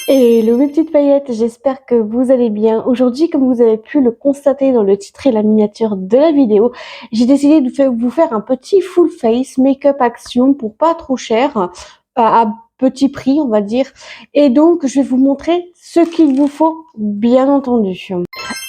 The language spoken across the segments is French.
Hello mes petites paillettes, j'espère que vous allez bien. Aujourd'hui, comme vous avez pu le constater dans le titre et la miniature de la vidéo, j'ai décidé de vous faire un petit full face make-up action pour pas trop cher, à petit prix on va dire. Et donc, je vais vous montrer ce qu'il vous faut, bien entendu.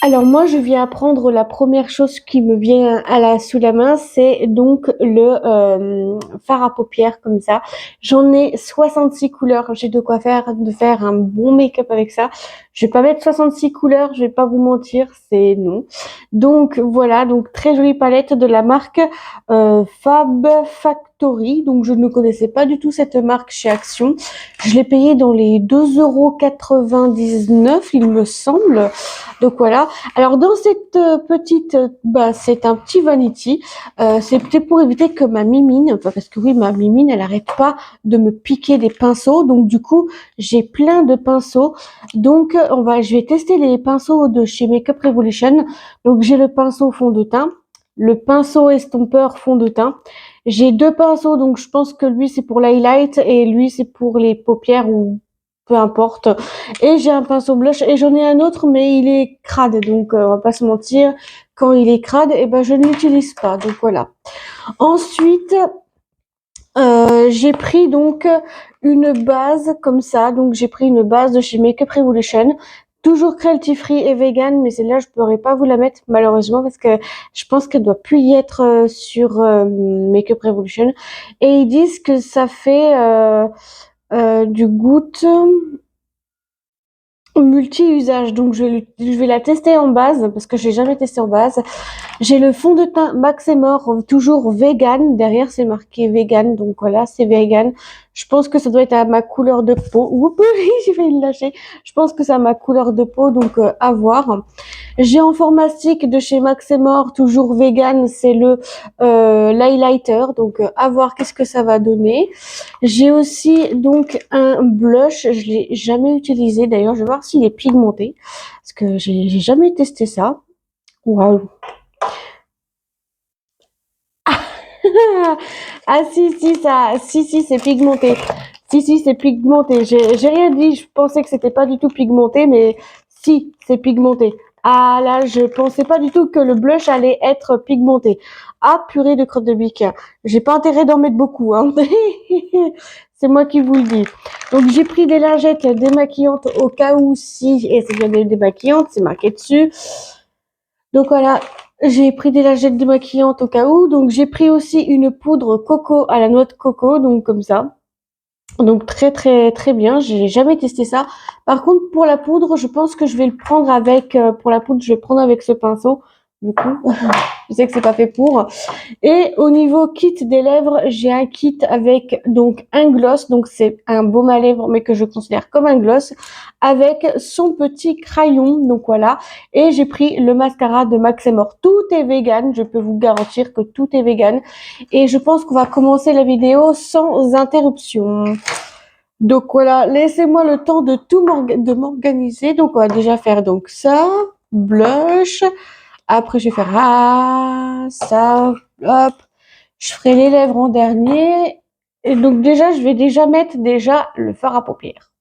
Alors moi, je viens apprendre la première chose qui me vient sous la main, c'est donc le fard à paupières comme ça. J'en ai 66 couleurs, j'ai de quoi faire un bon make-up avec ça. Je vais pas mettre 66 couleurs, je vais pas vous mentir, c'est non. Donc voilà, donc très jolie palette de la marque Fab Factory. Donc je ne connaissais pas du tout cette marque chez Action. Je l'ai payée dans les 2,99 €, il me semble. Donc voilà. Alors dans cette petite, c'est un petit vanity. C'est peut-être pour éviter que ma mimine, enfin, parce que oui, ma mimine, elle arrête pas de me piquer des pinceaux. Donc du coup, j'ai plein de pinceaux. Donc je vais tester les pinceaux de chez Makeup Revolution. Donc j'ai le pinceau fond de teint, le pinceau estompeur fond de teint. J'ai deux pinceaux, donc je pense que lui c'est pour l'highlight et lui c'est pour les paupières ou peu importe. Et j'ai un pinceau blush et j'en ai un autre mais il est crade, donc on va pas se mentir, quand il est crade, et ben je ne l'utilise pas. Donc voilà. Ensuite, j'ai pris donc une base comme ça. Donc j'ai pris une base de chez Makeup Revolution. Toujours cruelty free et vegan, mais celle-là je pourrais pas vous la mettre malheureusement parce que je pense qu'elle doit plus y être sur Makeup Revolution. Et ils disent que ça fait du goutte multi-usage. Donc je vais la tester en base parce que j'ai jamais testé en base. J'ai le fond de teint Max et Mort, toujours vegan. Derrière, c'est marqué vegan. Donc voilà, c'est vegan. Je pense que ça doit être à ma couleur de peau. Oups, j'ai failli le lâcher. Je pense que c'est à ma couleur de peau, donc à voir. J'ai en format stick de chez Max et Mort, toujours vegan. C'est le l'highlighter. Donc à voir qu'est-ce que ça va donner. J'ai aussi donc un blush. Je l'ai jamais utilisé. D'ailleurs, je vais voir s'il est pigmenté. Parce que j'ai jamais testé ça. Waouh. Ah si c'est pigmenté. Si c'est pigmenté. J'ai rien dit, je pensais que c'était pas du tout pigmenté, mais si c'est pigmenté. Ah là, je pensais pas du tout que le blush allait être pigmenté. Ah purée de crotte de bique. J'ai pas intérêt d'en mettre beaucoup, hein. C'est moi qui vous le dis. Donc j'ai pris des lingettes démaquillantes au cas où si, et c'est bien des démaquillantes, c'est marqué dessus. Donc voilà, j'ai pris des lingettes démaquillantes au cas où. Donc j'ai pris aussi une poudre coco à la noix de coco, donc comme ça. Donc très très très bien. J'ai jamais testé ça. Par contre pour la poudre, je pense que je vais le prendre avec pour la poudre, je vais prendre avec ce pinceau. Du coup, je sais que c'est pas fait pour. Et au niveau kit des lèvres, j'ai un kit avec donc un gloss, donc c'est un baume à lèvres mais que je considère comme un gloss, avec son petit crayon, donc voilà. Et j'ai pris le mascara de Max et Mort. Tout est vegan, je peux vous garantir que tout est vegan. Et je pense qu'on va commencer la vidéo sans interruption. Donc voilà, laissez-moi le temps de de m'organiser. Donc on va déjà faire donc ça, blush. Après, je vais faire ça, hop. Je ferai les lèvres en dernier. Et donc déjà, je vais déjà mettre le fard à paupières.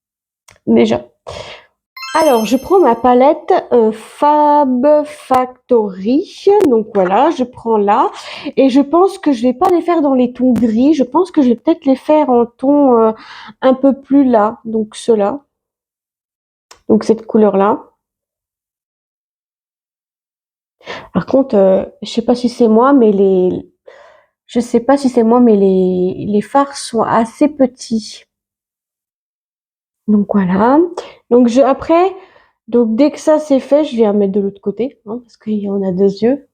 Déjà. Alors, je prends ma palette Fab Factory. Donc voilà, je prends là. Et je pense que je vais pas les faire dans les tons gris. Je pense que je vais peut-être les faire en ton un peu plus là. Donc ceux-là. Donc cette couleur-là. Par contre, je sais pas si c'est moi, mais je sais pas si c'est moi, mais les fards sont assez petits. Donc voilà. Donc après, donc dès que ça c'est fait, je viens mettre de l'autre côté, hein, parce qu'il y en a deux yeux.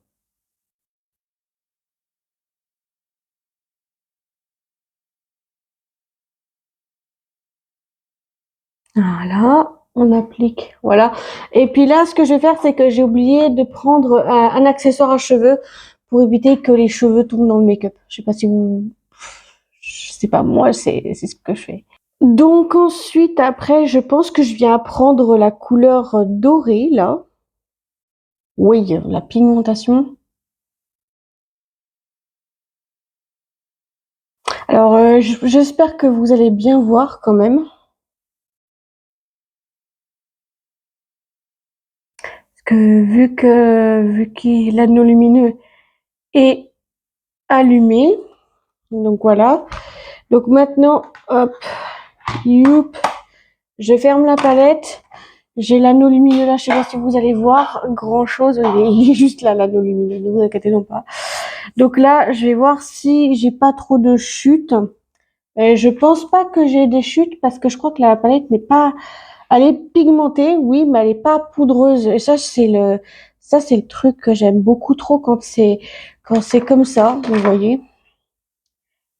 Voilà, on applique, voilà. Et puis là, ce que je vais faire, c'est que j'ai oublié de prendre un accessoire à cheveux pour éviter que les cheveux tombent dans le make-up. Je sais pas si vous, je sais pas, moi c'est ce que je fais. Donc ensuite, après, je pense que je viens prendre la couleur dorée là. Oui, la pigmentation. Alors, j'espère que vous allez bien voir quand même. Vu que l'anneau lumineux est allumé, donc voilà. Donc maintenant, hop, youp, je ferme la palette. J'ai l'anneau lumineux là, je sais pas si vous allez voir grand chose, il est juste là l'anneau lumineux, ne vous inquiétez non pas. Donc là, je vais voir si j'ai pas trop de chutes. Je pense pas que j'ai des chutes parce que je crois que la palette n'est pas, elle est pigmentée, oui, mais elle est pas poudreuse. Et ça c'est le truc que j'aime beaucoup trop quand c'est comme ça, vous voyez.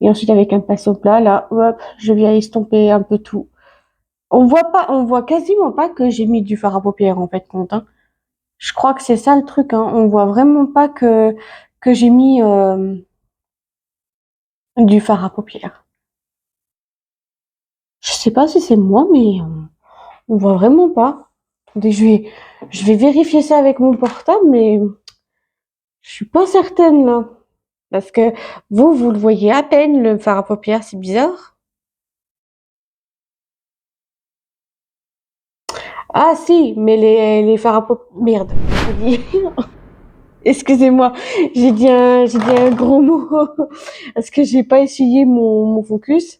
Et ensuite avec un pinceau plat, là, hop, je viens estomper un peu tout. On voit quasiment pas que j'ai mis du fard à paupières en fait, compte, hein. Je crois que c'est ça le truc, hein. On voit vraiment pas que j'ai mis du fard à paupières. Je sais pas si c'est moi, mais on voit vraiment pas. Attendez, je vais vérifier ça avec mon portable, mais je suis pas certaine là. Parce que vous le voyez à peine, le fard à paupières, c'est bizarre. Ah si, mais les fards à paupières... Merde. Excusez-moi, j'ai dit un gros mot. Parce que j'ai pas essuyé mon focus.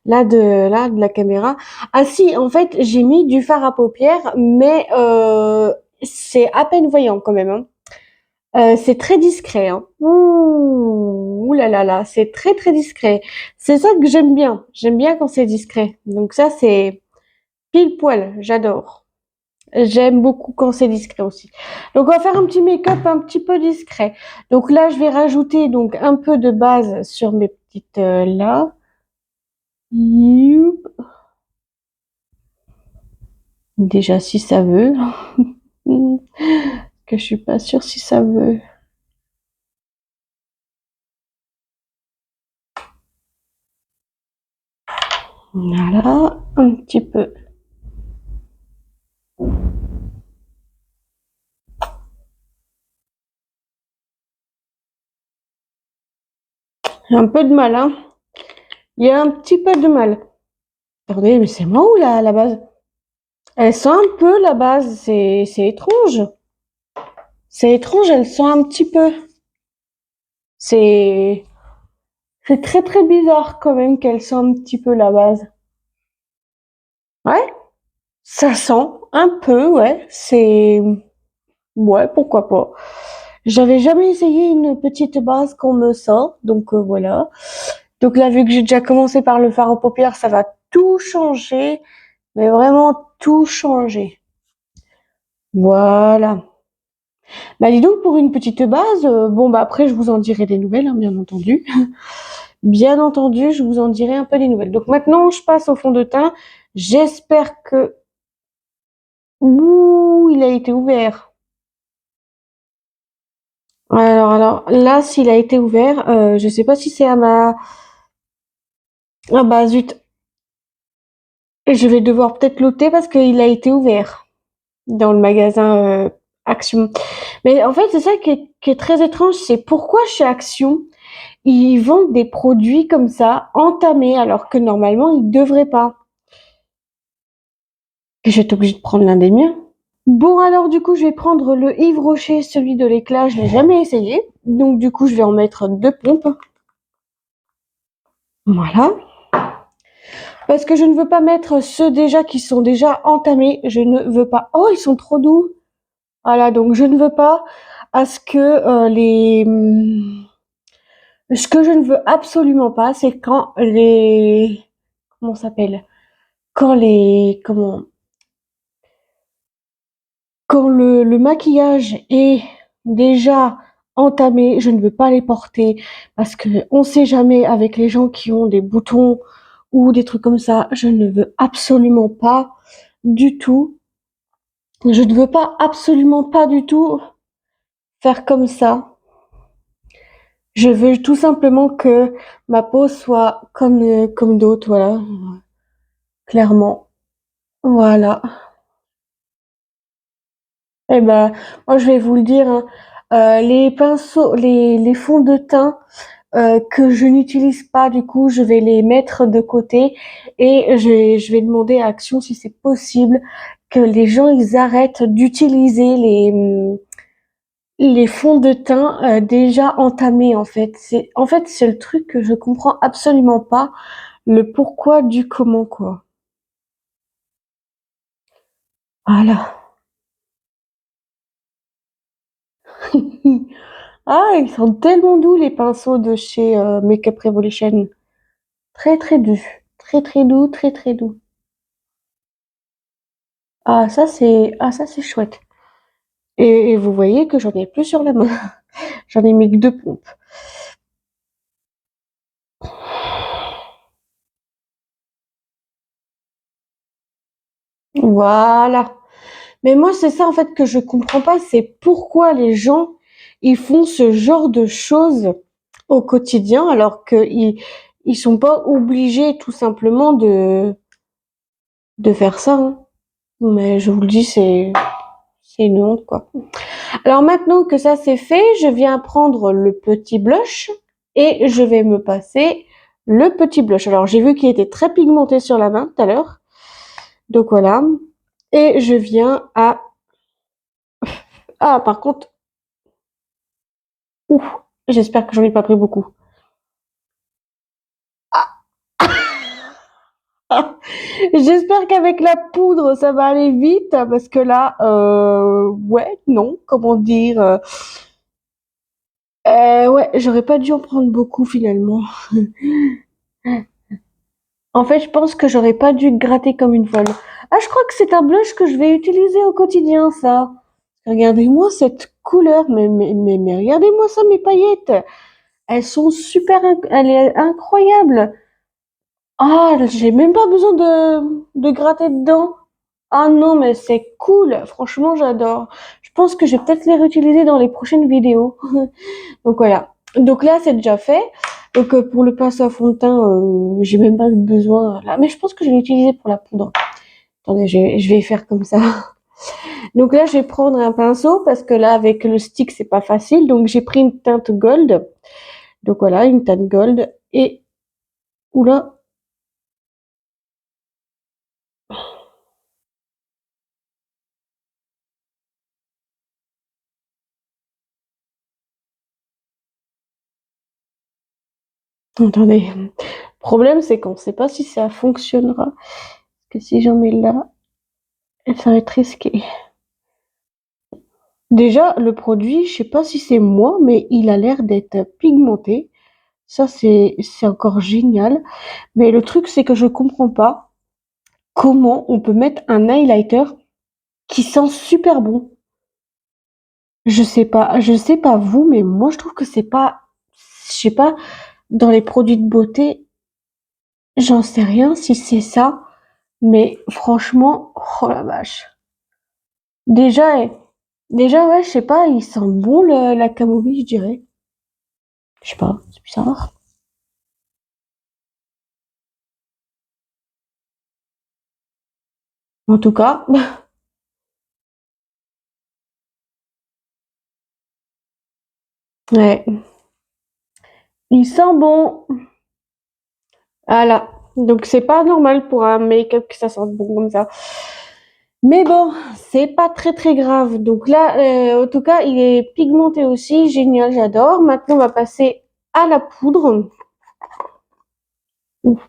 Là, de la caméra. Ah si, en fait, j'ai mis du fard à paupières, mais c'est à peine voyant quand même, hein. C'est très discret, hein. Ouh là là là, c'est très très discret. C'est ça que j'aime bien. J'aime bien quand c'est discret. Donc ça, c'est pile poil. J'adore. J'aime beaucoup quand c'est discret aussi. Donc on va faire un petit make-up un petit peu discret. Donc là, je vais rajouter donc un peu de base sur mes petites là. Youp. Déjà si ça veut. Que je suis pas sûre si ça veut. Voilà, un petit peu. Un peu de mal, hein. Il y a un petit peu de mal. Attendez, mais c'est moi ou la base? Elle sent un peu la base, c'est étrange. C'est étrange, elle sent un petit peu. C'est c'est très très bizarre quand même qu'elle sent un petit peu la base. Ouais, ça sent un peu, ouais. C'est ouais, pourquoi pas. J'avais jamais essayé une petite base qu'on me sort, donc voilà. Donc là, vu que j'ai déjà commencé par le fard aux paupières, ça va tout changer, mais vraiment tout changer. Voilà. Bah dis donc, pour une petite base, bon bah après je vous en dirai des nouvelles, hein, bien entendu. Bien entendu, je vous en dirai un peu des nouvelles. Donc maintenant, je passe au fond de teint. J'espère que... Ouh, il a été ouvert. Alors là, s'il a été ouvert, je sais pas si c'est à ma... Ah bah zut, je vais devoir peut-être l'ôter parce qu'il a été ouvert dans le magasin Action. Mais en fait, c'est ça qui est très étrange, c'est pourquoi chez Action, ils vendent des produits comme ça, entamés, alors que normalement, ils devraient pas. Et je vais être obligée de prendre l'un des miens. Bon, alors du coup, je vais prendre le Yves Rocher, celui de l'éclat, je l'ai jamais essayé. Donc du coup, je vais en mettre 2 pompes. Voilà. Parce que je ne veux pas mettre ceux déjà qui sont déjà entamés. Je ne veux pas. Oh, ils sont trop doux. Voilà, donc je ne veux pas à ce que ce que je ne veux absolument pas, c'est quand les comment ça s'appelle? Quand les comment quand le maquillage est déjà entamé, je ne veux pas les porter parce que on sait jamais avec les gens qui ont des boutons ou des trucs comme ça, je ne veux absolument pas du tout. Je ne veux pas absolument pas du tout faire comme ça. Je veux tout simplement que ma peau soit comme d'autres, voilà, clairement. Voilà. Eh ben, moi je vais vous le dire, hein, les pinceaux, les fonds de teint, que je n'utilise pas. Du coup, je vais les mettre de côté et je vais demander à Action si c'est possible que les gens ils arrêtent d'utiliser les fonds de teint déjà entamés en fait. C'est le truc que je comprends absolument pas le pourquoi du comment quoi. Voilà. Ah, ils sont tellement doux les pinceaux de chez Makeup Revolution. Très très doux. Très très doux, très très doux. Ah ça c'est chouette. Et vous voyez que j'en ai plus sur la main. J'en ai mis que 2 pompes. Voilà. Mais moi c'est ça en fait que je comprends pas, c'est pourquoi les gens ils font ce genre de choses au quotidien alors qu'ils sont pas obligés tout simplement de faire ça, hein. Mais je vous le dis, c'est une honte quoi. Alors maintenant que ça c'est fait, je viens prendre le petit blush et je vais me passer le petit blush. Alors j'ai vu qu'il était très pigmenté sur la main tout à l'heure. Donc voilà. Et je viens à... Ah par contre, ouf, j'espère que j'en ai pas pris beaucoup. J'espère qu'avec la poudre ça va aller vite parce que là, ouais, non, comment dire... ouais, j'aurais pas dû en prendre beaucoup finalement. En fait, je pense que j'aurais pas dû gratter comme une folle. Ah, je crois que c'est un blush que je vais utiliser au quotidien, ça. Regardez-moi cette couleur, mais regardez-moi ça, mes paillettes. Elles sont super, elle est incroyable. Ah, j'ai même pas besoin de gratter dedans. Ah non, mais c'est cool. Franchement, j'adore. Je pense que je vais peut-être les réutiliser dans les prochaines vidéos. Donc voilà. Donc là, c'est déjà fait. Donc pour le pinceau à fond de teint, j'ai même pas eu besoin là. Mais je pense que je vais l'utiliser pour la poudre. Attendez, je vais faire comme ça. Donc là, je vais prendre un pinceau parce que là, avec le stick, c'est pas facile. Donc j'ai pris une teinte gold. Donc voilà, une teinte gold. Et oula, attendez. Le problème, c'est qu'on sait pas si ça fonctionnera. Parce que si j'en mets là, ça va être risqué. Déjà, le produit, je sais pas si c'est moi, mais il a l'air d'être pigmenté. Ça, c'est encore génial. Mais le truc, c'est que je comprends pas comment on peut mettre un highlighter qui sent super bon. Je sais pas vous, mais moi, je trouve que c'est pas, je sais pas, dans les produits de beauté, j'en sais rien si c'est ça, mais franchement, oh la vache. Déjà, déjà, ouais, je sais pas, il sent bon la camomille, je dirais. Je sais pas, c'est bizarre. En tout cas, ouais, il sent bon. Voilà. Donc c'est pas normal pour un make-up que ça sente bon comme ça. Mais bon, c'est pas très très grave. Donc là, en tout cas, il est pigmenté aussi. Génial, j'adore. Maintenant, on va passer à la poudre. Ouf.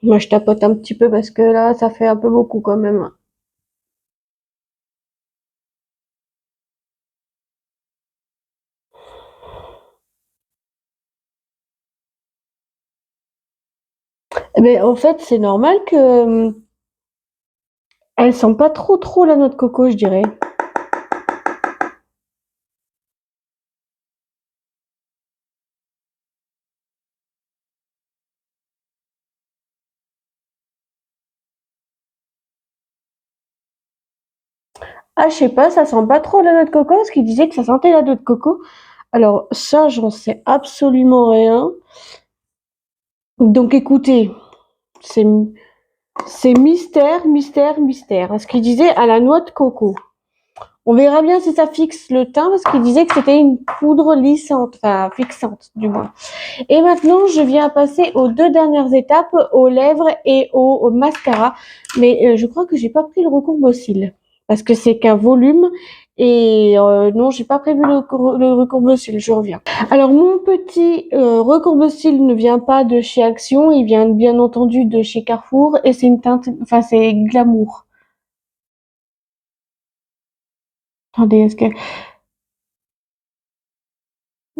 Moi, je tapote un petit peu parce que là, ça fait un peu beaucoup quand même. Mais en fait, c'est normal que elle sent pas trop trop la noix de coco, je dirais. Ah, je sais pas, ça sent pas trop la noix de coco parce qu'il disait que ça sentait la noix de coco. Alors ça, j'en sais absolument rien. Donc écoutez, c'est mystère, mystère, mystère. Ce qu'il disait à la noix de coco. On verra bien si ça fixe le teint parce qu'il disait que c'était une poudre lissante, enfin fixante du moins. Et maintenant, je viens passer aux deux dernières étapes, aux lèvres et au mascara. Mais je crois que j'ai pas pris le recourbe-cils parce que c'est qu'un volume. Et non, j'ai pas prévu le recourbe-cils, je reviens. Alors, mon petit recourbe-cils ne vient pas de chez Action, il vient bien entendu de chez Carrefour et c'est une teinte, enfin c'est Glamour. Attendez, est-ce que...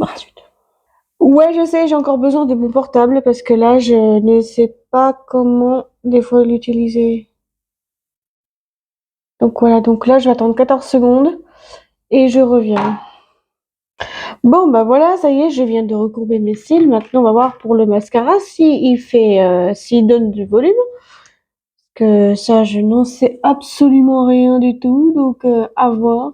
Ah, zut. Ouais, je sais, j'ai encore besoin de mon portable parce que là, je ne sais pas comment des fois l'utiliser. Donc voilà, donc là, je vais attendre 14 secondes et je reviens. Bon, bah voilà, ça y est, je viens de recourber mes cils. Maintenant, on va voir pour le mascara s'il donne du volume. Que ça, je n'en sais absolument rien du tout, donc à voir.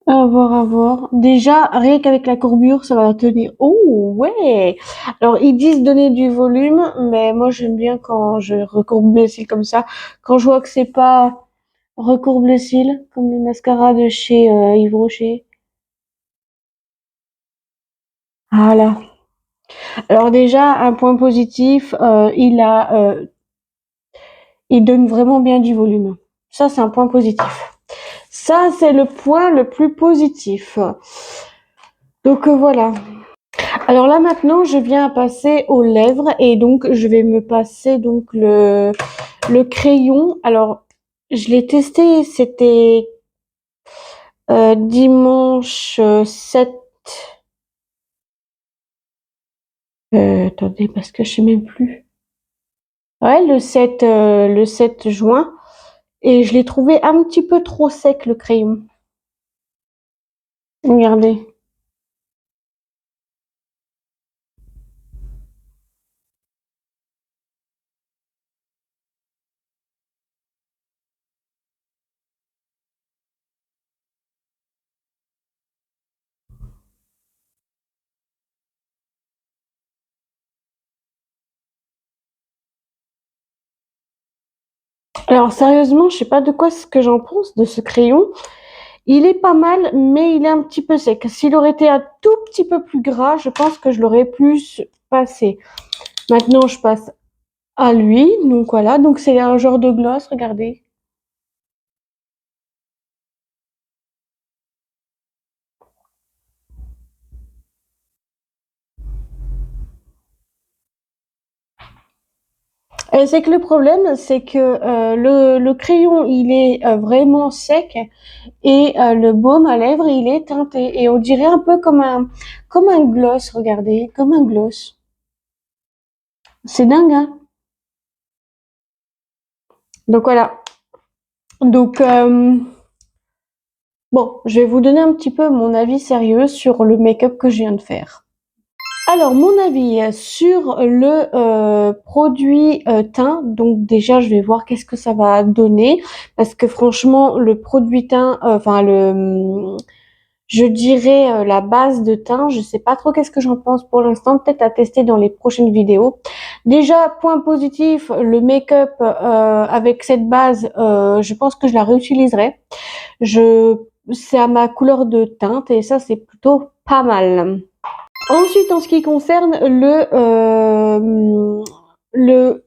À voir, à voir. Déjà, rien qu'avec la courbure, ça va tenir. Oh, ouais! Alors, ils disent donner du volume, mais moi, j'aime bien quand je recourbe mes cils comme ça. Quand je vois que c'est pas recourbe le cils, comme le mascara de chez Yves Rocher. Voilà. Alors déjà, un point positif, il donne vraiment bien du volume. Ça, c'est un point positif. Ça, c'est le point le plus positif. Donc voilà. Alors là maintenant, je viens à passer aux lèvres et donc je vais me passer donc le crayon. Alors je l'ai testé, c'était dimanche 7. Attendez parce que je sais même plus. Ouais, le 7 juin et je l'ai trouvé un petit peu trop sec le crayon. Regardez. Alors sérieusement, je sais pas de quoi ce que j'en pense de ce crayon. Il est pas mal, mais il est un petit peu sec. S'il aurait été un tout petit peu plus gras, je pense que je l'aurais plus passé. Maintenant, je passe à lui. Donc voilà, donc c'est un genre de gloss, regardez. Et c'est que le problème, c'est que le crayon, il est vraiment sec et le baume à lèvres, il est teinté. Et on dirait un peu comme un gloss, regardez, comme un gloss. C'est dingue, hein? Donc voilà. Donc, bon, je vais vous donner un petit peu mon avis sérieux sur le make-up que je viens de faire. Alors, mon avis sur le produit teint, donc déjà, je vais voir qu'est-ce que ça va donner, parce que franchement, le produit teint, je dirais la base de teint, je sais pas trop qu'est-ce que j'en pense pour l'instant, peut-être à tester dans les prochaines vidéos. Déjà, point positif, le make-up avec cette base, je pense que je la réutiliserai. C'est à ma couleur de teinte et ça, c'est plutôt pas mal. Ensuite, en ce qui concerne le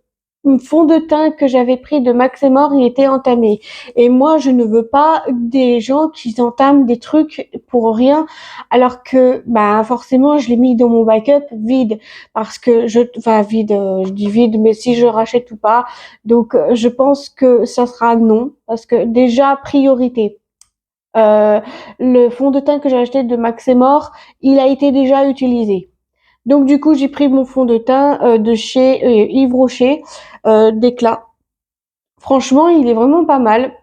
fond de teint que j'avais pris de Max Mort, il était entamé. Et moi, je ne veux pas des gens qui entament des trucs pour rien, alors que, bah, forcément, je l'ai mis dans mon backup vide, parce que enfin, vide, je dis vide, mais si je rachète ou pas. Donc, je pense que ça sera non, parce que déjà, priorité. Euh, le fond de teint que j'ai acheté de Maxemore, il a été déjà utilisé. Donc du coup, j'ai pris mon fond de teint de chez Yves Rocher d'éclat. Franchement, il est vraiment pas mal.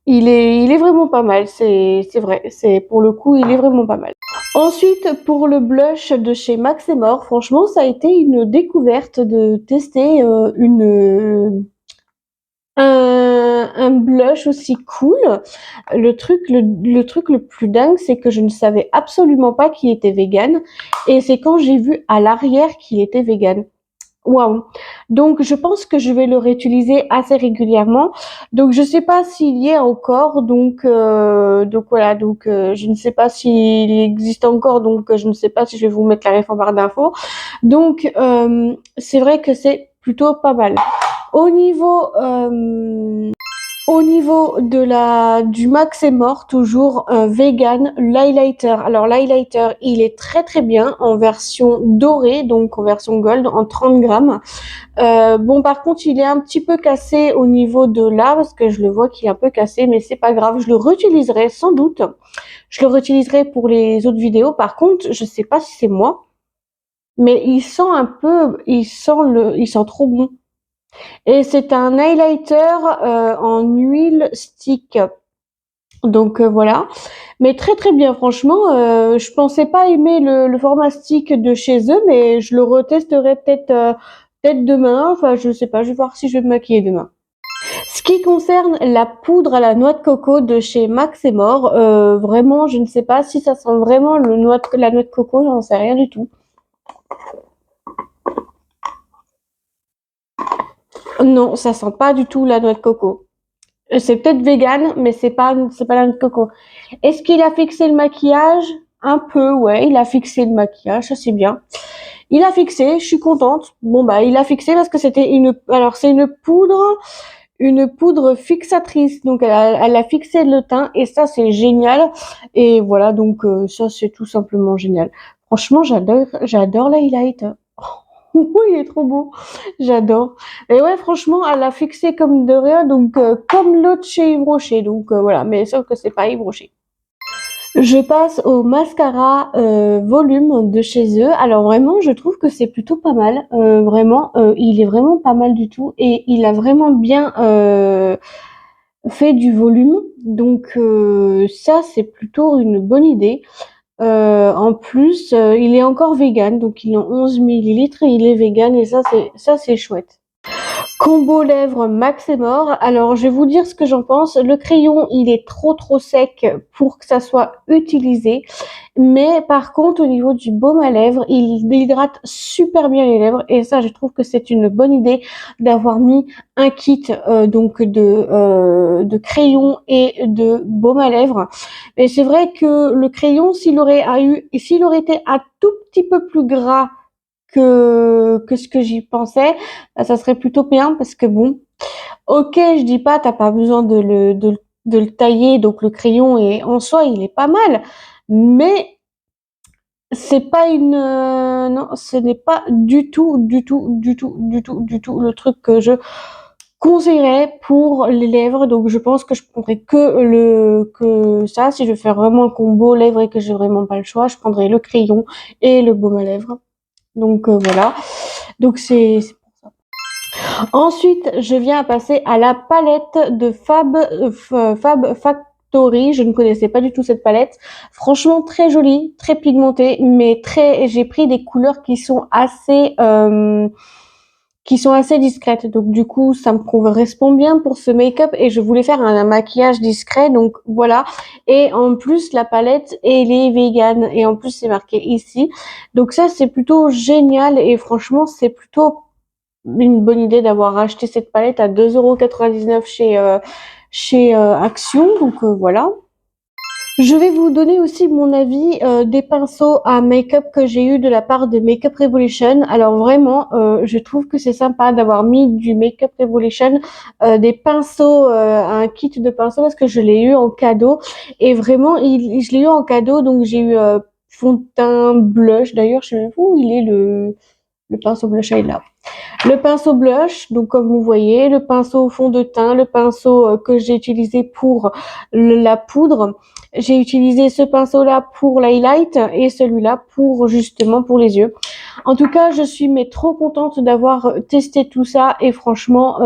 Il est vraiment pas mal. C'est vrai. C'est pour le coup, il est vraiment pas mal. Ensuite, pour le blush de chez Maxemore, franchement, ça a été une découverte de tester un blush aussi cool. Le truc le plus dingue, c'est que je ne savais absolument pas qu'il était vegan. Et c'est quand j'ai vu à l'arrière qu'il était vegan. Waouh. Donc je pense que je vais le réutiliser assez régulièrement. Donc je sais pas s'il y est encore. Donc voilà. Je ne sais pas s'il existe encore. Je ne sais pas si je vais vous mettre la ref en barre d'infos. C'est vrai que c'est plutôt pas mal. Au niveau au niveau du Max est mort, toujours vegan, l'highlighter. Alors l'highlighter, il est très très bien en version dorée, donc en version gold, en 30 grammes. Bon, par contre, il est un petit peu cassé au niveau de là, parce que je le vois qu'il est un peu cassé, mais c'est pas grave, je le réutiliserai sans doute. Je le réutiliserai pour les autres vidéos. Par contre, je sais pas si c'est moi, mais il sent trop bon. Et c'est un highlighter en huile stick. Donc voilà, mais très très bien franchement. Je pensais pas aimer le format stick de chez eux, mais je le retesterai peut-être demain. Enfin je sais pas, je vais voir si je vais me maquiller demain. Ce qui concerne la poudre à la noix de coco de chez Max et More, vraiment je ne sais pas si ça sent vraiment la noix de coco, j'en sais rien du tout. Non, ça sent pas du tout la noix de coco. C'est peut-être vegan, mais c'est pas la noix de coco. Est-ce qu'il a fixé le maquillage? Un peu, ouais, il a fixé le maquillage, ça c'est bien. Il a fixé, je suis contente. Bon bah, il a fixé parce que alors c'est une poudre fixatrice. Donc elle a fixé le teint et ça c'est génial. Et voilà, donc ça c'est tout simplement génial. Franchement, j'adore l'highlight. Oui, il est trop beau. J'adore. Et ouais, franchement, elle a fixé comme de rien, donc comme l'autre chez Yves Rocher. Donc voilà, mais sauf que c'est pas Yves Rocher. Je passe au mascara volume de chez eux. Alors vraiment, je trouve que c'est plutôt pas mal. Vraiment, il est vraiment pas mal du tout et il a vraiment bien fait du volume. Donc ça, c'est plutôt une bonne idée. En plus, il est encore vegan, donc il est en 11 millilitres et il est vegan et ça c'est chouette. Combo lèvres Max et More. Alors, je vais vous dire ce que j'en pense. Le crayon, il est trop sec pour que ça soit utilisé. Mais par contre, au niveau du baume à lèvres, il hydrate super bien les lèvres. Et ça, je trouve que c'est une bonne idée d'avoir mis un kit de crayon et de baume à lèvres. Mais c'est vrai que le crayon, s'il aurait été un tout petit peu plus gras que ce que j'y pensais, ça serait plutôt bien parce que bon, ok, je dis pas, t'as pas besoin de le tailler, donc le crayon et en soi, il est pas mal, mais c'est pas non, ce n'est pas du tout le truc que je conseillerais pour les lèvres. Donc je pense que je prendrais que ça. Si je veux faire vraiment un combo lèvres et que j'ai vraiment pas le choix, je prendrais le crayon et le baume à lèvres. Donc voilà. Donc c'est pour ça. Ensuite, je viens à passer à la palette de Fab Factory. Je ne connaissais pas du tout cette palette. Franchement, très jolie, très pigmentée, mais j'ai pris des couleurs qui sont assez discrètes. Donc du coup, ça me correspond bien pour ce make-up et je voulais faire un maquillage discret. Donc voilà. Et en plus, la palette, elle est vegan et en plus, c'est marqué ici. Donc ça, c'est plutôt génial et franchement, c'est plutôt une bonne idée d'avoir acheté cette palette à 2,99 € chez Action. Donc voilà. Je vais vous donner aussi mon avis des pinceaux à make-up que j'ai eu de la part de Makeup Revolution. Alors vraiment, je trouve que c'est sympa d'avoir mis du Makeup Revolution, des pinceaux, un kit de pinceaux parce que je l'ai eu en cadeau. Et vraiment, je l'ai eu en cadeau, donc j'ai eu fond de teint, blush. D'ailleurs, je sais même pas où il est le pinceau blush, il est là. Le pinceau blush, donc comme vous voyez, le pinceau fond de teint, le pinceau que j'ai utilisé pour la poudre. J'ai utilisé ce pinceau-là pour l'highlight et celui-là pour justement pour les yeux. En tout cas, je suis mais trop contente d'avoir testé tout ça et franchement,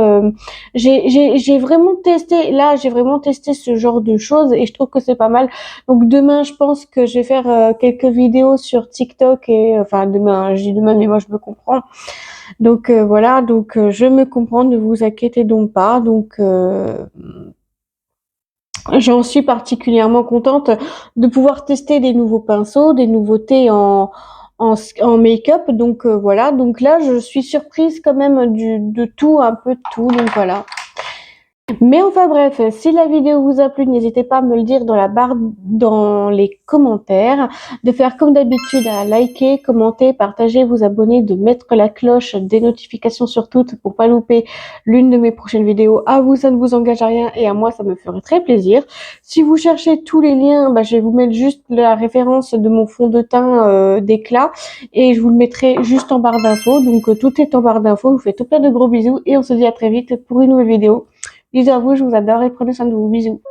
j'ai vraiment testé. Là, j'ai vraiment testé ce genre de choses et je trouve que c'est pas mal. Donc demain, je pense que je vais faire quelques vidéos sur TikTok et enfin demain, je dis demain, mais moi je me comprends. Donc voilà, donc je me comprends, ne vous inquiétez donc pas. Donc j'en suis particulièrement contente de pouvoir tester des nouveaux pinceaux, des nouveautés en make-up. Donc voilà, donc là je suis surprise quand même de tout, un peu de tout. Donc voilà. Mais enfin bref, si la vidéo vous a plu, n'hésitez pas à me le dire dans la barre, dans les commentaires, de faire comme d'habitude à liker, commenter, partager, vous abonner, de mettre la cloche des notifications sur toutes pour pas louper l'une de mes prochaines vidéos. À vous, ça ne vous engage à rien et à moi, ça me ferait très plaisir. Si vous cherchez tous les liens, je vais vous mettre juste la référence de mon fond de teint d'éclat et je vous le mettrai juste en barre d'infos. Donc tout est en barre d'infos. Je vous fais tout plein de gros bisous et on se dit à très vite pour une nouvelle vidéo. Bisous à vous, je vous adore et prenez soin de vous. Bisous.